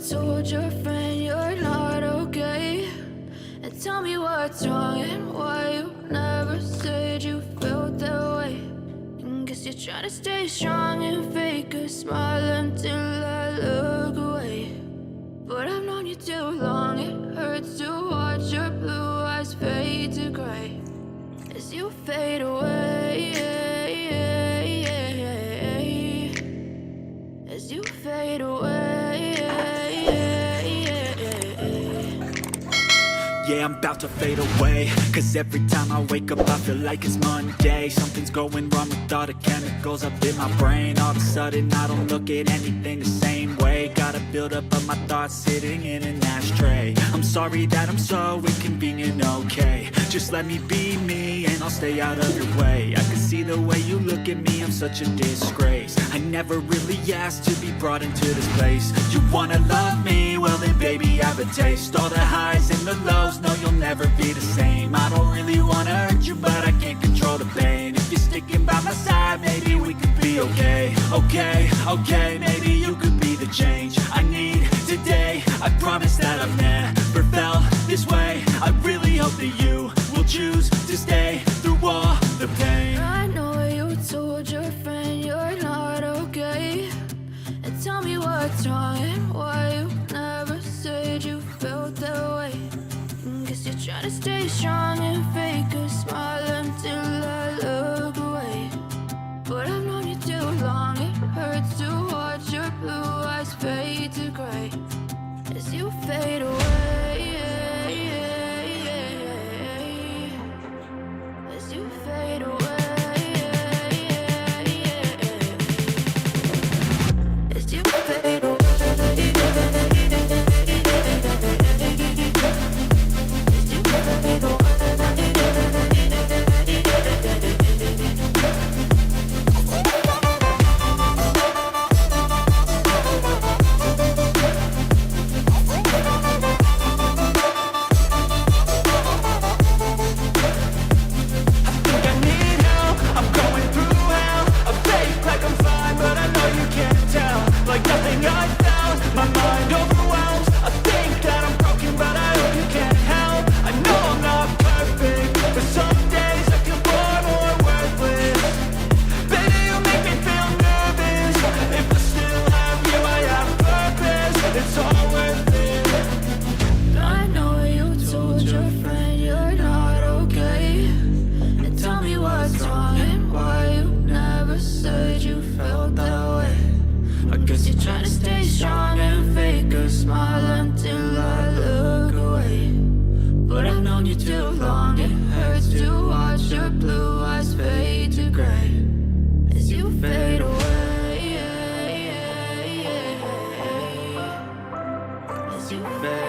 told your friend you're not okay? And tell me what's wrong and why you never said you felt that way. And guess you're trying to stay strong and fake a smile until I look away. But I've known you too long, it hurts to watch your blue eyes fade to gray as you fade away, as you fade away. Yeah, I'm about to fade away, cause every time I wake up I feel like it's Monday. Something's going wrong with all the chemicals up in my brain. All of a sudden I don't look at anything the same way. Got a buildup of my thoughts sitting in an ashtray. I'm sorry that I'm so inconvenient, okay? Just let me be me and I'll stay out of your way. I can see the way you look at me, I'm such a disgrace. I never really asked to be brought into this place. You wanna love me? Well then baby I have a taste. All the highs and the lows, no you'll never be the same. I don't really wanna hurt you but I can't control the pain. If you're sticking by my side maybe we could be okay. Okay, maybe you could be the change I need today. I promise that I've never felt this way. I really hope that you will choose to stay through all the pain. I know you told your friend you're not okay. And tell me what's wrong and why you never said you felt that way. Guess you're trying to stay strong and fake a smile until I look away. But I've known you too long, it hurts to watch your blue eyes fade to gray as you fade away, as you fade away, as you fade away. You fade